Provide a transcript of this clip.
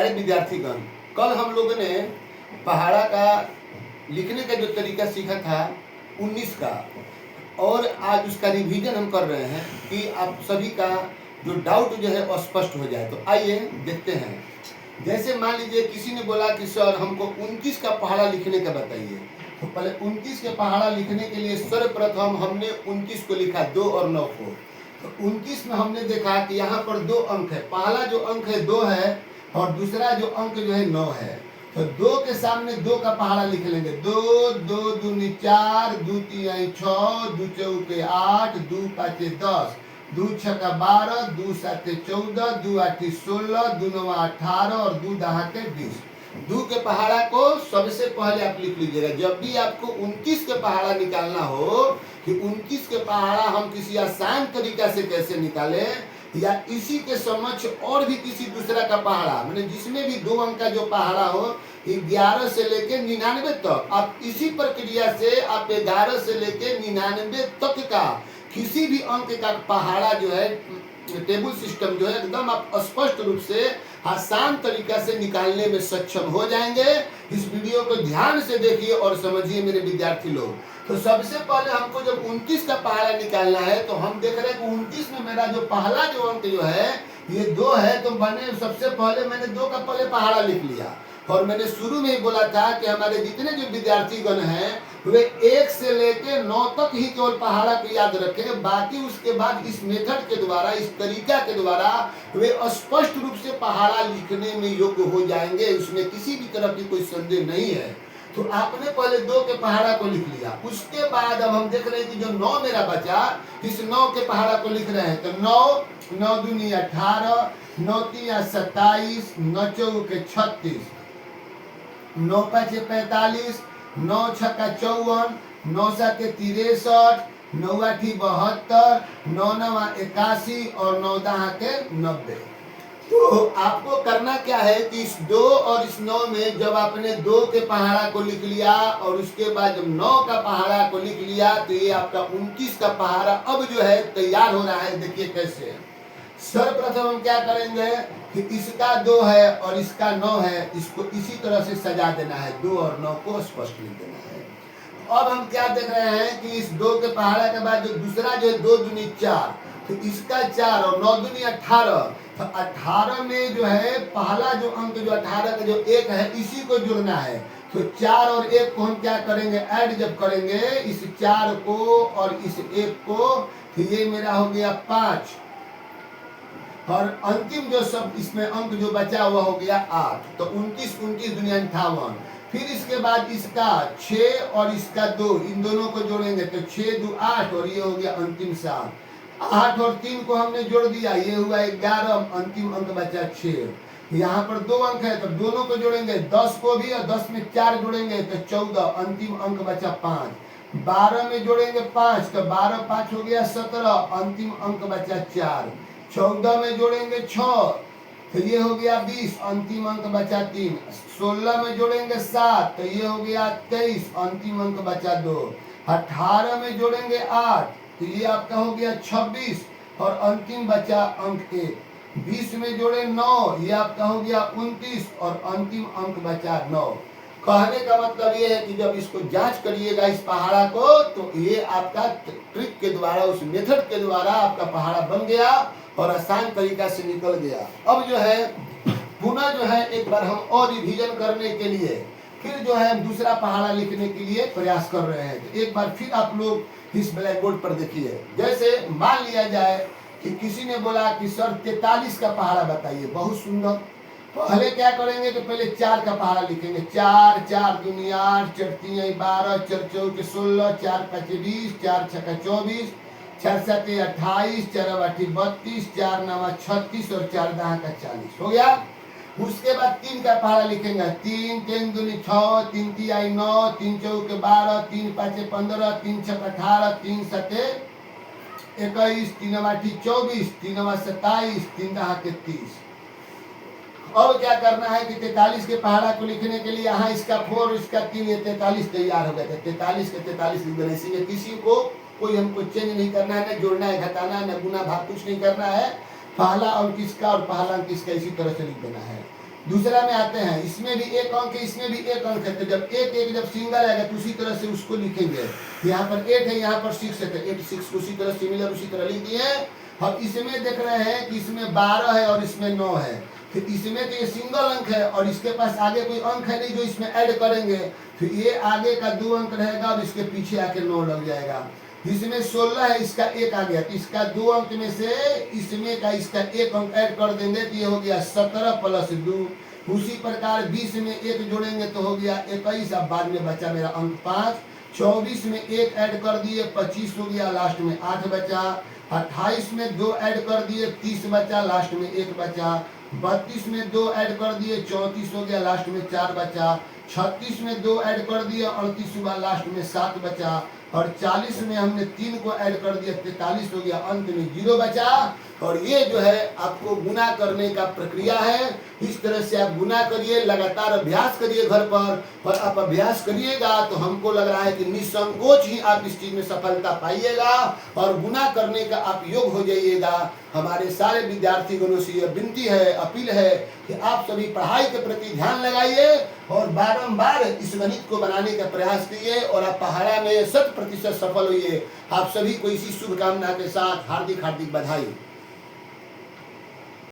अरे विद्यार्थीगण, कल हम लोगों ने पहाड़ा का लिखने का जो तरीका सीखा था 19 का, और आज उसका रिवीजन हम कर रहे हैं कि आप सभी का जो डाउट जो है स्पष्ट हो जाए। तो आइए देखते हैं। जैसे मान लीजिए किसी ने बोला कि सर हमको 29 का पहाड़ा लिखने का बताइए, तो पहले 29 के पहाड़ा लिखने के लिए सर्वप्रथम हमने 29 को लिखा 2 और 9 को। तो 29 में हमने देखा कि यहाँ पर 2 अंक है। पहला जो अंक है 2 है और दूसरा जो अंक जो है 9 है। तो 2 के सामने 2 का पहाड़ा लिख लेंगे। 2 2 दूनी 4, 2 तीन 6, 2 चौके 8, 2 पाँचे 10, 2 छक्का 12, 2 साते 14, 2 आठी 16, 2 नवा 18 और 2 दहाके 20। 2 के पहाड़ा को सबसे पहले आप लिख लीजिएगा। जब भी आपको 29 के पहाड़ा निकालना हो कि 29 के पहाड़ा हम किसी आसान तरीका से कैसे निकालें, या इसी के समक्ष और भी किसी दूसरा का पहाड़ा, मैंने जिसमें भी 2 अंक का जो पहाड़ा हो 11 से लेके 99 तक, आप इसी प्रक्रिया से आप 11 से लेके 99 तक का किसी भी अंक का पहाड़ा जो है टेबल सिस्टम जो है एकदम आप स्पष्ट रूप से आसान तरीका से निकालने में सक्षम हो जाएंगे। इस वीडियो को ध्यान से देखिए और समझिए मेरे विद्यार्थी लोग। तो सबसे पहले हमको जब 29 का पहाड़ा निकालना है तो हम देख रहे हैं कि 29 में मेरा जो पहला जो अंक जो है ये 2 है। तो मैंने सबसे पहले 2 का पहले पहाड़ा लिख लिया। और मैंने शुरू में ही बोला था कि हमारे जितने जो विद्यार्थीगण हैं वे 1 से लेके 9 तक ही केवल पहाड़ा को याद रखें। बाकी उसके बाद इस मेथड के द्वारा, इस तरीका के द्वारा वे स्पष्ट रूप से पहाड़ा लिखने में योग्य हो जाएंगे। इसमें किसी भी तरह की कोई संदेह नहीं है। तो आपने पहले 2 के पहाड़ा को लिख लिया। उसके बाद अब हम देख रहे हैं कि जो 9 मेरा बचा, इस 9 के पहाड़ा को लिख रहे हैं। तो 9 9 दूनी 18, 9 तीन 27, 9 चौके 36, 9 पाँचे 45, 9 छक्का 54, 9 साते 63, 9 आठी 72, 9 नवा 81 और 9 दहाके 90। तो आपको करना क्या है कि इस 2 और इस 9 में जब आपने 2 के पहाड़ा को लिख लिया और उसके बाद जब 9 का पहाड़ा को लिख लिया तो ये आपका 29 का पहाड़ा अब जो है तैयार हो रहा है। देखिए कैसे। सर्वप्रथम हम क्या करेंगे कि इसका 2 है और इसका 9 है, इसको इसी तरह से सजा देना है। 2 और 9 को स्पष्ट लिख देना है। अब हम क्या देख रहे हैं कि इस 2 के पहाड़ा के बाद जो दूसरा जो है 2 दूनी 4, तो इसका 4 और 9 दूनी 18। तो 18 में जो है पहला जो अंक जो 18 का जो 1 है इसी को जुड़ना है। तो 4 और 1 को हम क्या करेंगे, ऐड जब करेंगे इस 4 को और इस 1 को, तो ये मेरा हो गया 5 और अंतिम जो सब इसमें अंक जो बचा हुआ हो गया 8। तो 29 29 दूनी 58। फिर इसके बाद इसका 6 और इसका 2, इन दोनों को जोड़ेंगे तो 6 2 8 और ये हो गया अंतिम 7। 8 और 3 को हमने जोड़ दिया, ये हुआ 11, अंतिम अंक बचा 6। यहाँ पर 2 अंक है तो दोनों को जोड़ेंगे, 10 को भी और 10 में 4 जोड़ेंगे तो 14, अंतिम अंक बचा 5। 12 में जोड़ेंगे 5 तो 12 5 हो गया 17, अंतिम अंक बचा 4। 14 में जोड़ेंगे 6 तो ये हो गया 20, अंतिम अंक बचा 3। 16 में जोड़ेंगे 7 तो ये हो गया 23, अंतिम अंक बचा 2। 18 में जोड़ेंगे 8 तो ये आपका हो गया 26 और अंतिम बचा अंक 1। 20 में जोड़े 9, ये आपका हो गया 29 और अंतिम अंक बचा 9। कहने का मतलब ये है कि जब इसको जांच करिएगा इस पहाड़ा को, तो ये आपका ट्रिक के द्वारा, उस मेथड के द्वारा आपका पहाड़ा बन गया और आसान तरीका से निकल गया। अब जो है पुनः जो है एक बार हम और रिवीजन करने के लिए फिर जो है दूसरा पहाड़ा लिखने के लिए प्रयास कर रहे हैं। तो एक बार फिर आप लोग इस ब्लैक बोर्ड पर देखिए। जैसे मान लिया जाए कि किसी ने बोला कि सर 43 का पहाड़ा बताइए। बहुत सुंदर। पहले क्या करेंगे कि पहले 4 का पहाड़ा लिखेंगे। 4 4 दूनी 8, 4 तीन 12, 4 चौके 16, 4 पाँचे 20, 4 छक्का 24, 4 साते 28, 4 आठी 32, 4 नवा 36 और 4 दहाका 40 हो गया। उसके बाद 3 का पहाड़ा लिखेंगे। 3 3 दूनी 6, 3 तीन 9, 3 चौके 12, 3 पाँचे 15, 3 छक्का 18, 3 साते 21, 3 आठी 24, 3 नवा 27, 3 दहाके 30। अब क्या करना है कि 43 के पहाड़ा को लिखने के लिए यहाँ इसका 4 इसका 3 ये 43 तैयार हो गए थे। 43 के 43 लिख देना। इसी में किसी को कोई हमको चेंज नहीं करना है, न जोड़ना है, घटाना है, न गुना भाग कुछ नहीं करना है। पहला अंक इसका और पहला अंक इसका इसी तरह से लिख देना है। दूसरा में आते हैं, इसमें भी एक अंक है, इसमें भी एक अंक है, तो जब एक एक जब सिंगल आएगा तो उसी तरह से उसको लिखेंगे। यहाँ पर 8 है, यहाँ पर 6 है, तो 8 6 को उसी तरह सिमिलर उसी तरह लिख दिए। हम इसमें देख रहे हैं कि इसमें 12 है और इसमें 9 है, फिर इसमें तो ये सिंगल अंक है और इसके पास आगे कोई अंक है नहीं जो इसमें ऐड करेंगे, फिर ये आगे का 2 अंक रहेगा और इसके पीछे आके 9 लग जाएगा। इसमें 16 है, इसका 1 आ गया, तो इसका 2 अंक में से इसमें का इसका 1 अंक ऐड कर देंगे तो ये हो गया 17 + 2। उसी प्रकार 20 में 1 जोड़ेंगे तो हो गया 21। अब बाद में बचा मेरा अंक 5। 24 में 1 ऐड कर दिए 25 हो गया, लास्ट में 8 बचा। 28 में 2 ऐड कर दिए 30 बचा, लास्ट में 1 बचा। 32 में 2 ऐड कर दिए 34 हो गया, लास्ट में 4 बचा। 36 में 2 ऐड कर दिए 38 हुआ, लास्ट में 7 बचा। और 40 में हमने 3 को ऐड कर दिया 43 हो गया, अंत में 0 बचा। और ये जो है आपको गुना करने का प्रक्रिया है। इस तरह से आप गुना करिए, लगातार अभ्यास करिए घर पर, और आप अभ्यास करिएगा तो हमको लग रहा है कि निसंकोच ही आप इस चीज में सफलता पाइएगा और गुना करने का आप योग हो जाइएगा। हमारे सारे विद्यार्थी गणों से यह विनती है, अपील है कि आप सभी पढ़ाई के प्रति ध्यान लगाइए और बारंबार इस गणित को बनाने का प्रयास कीजिए और आप पहाड़ा में 100% सफल होइए। आप सभी को इसी शुभकामना के साथ हार्दिक हार्दिक बधाई।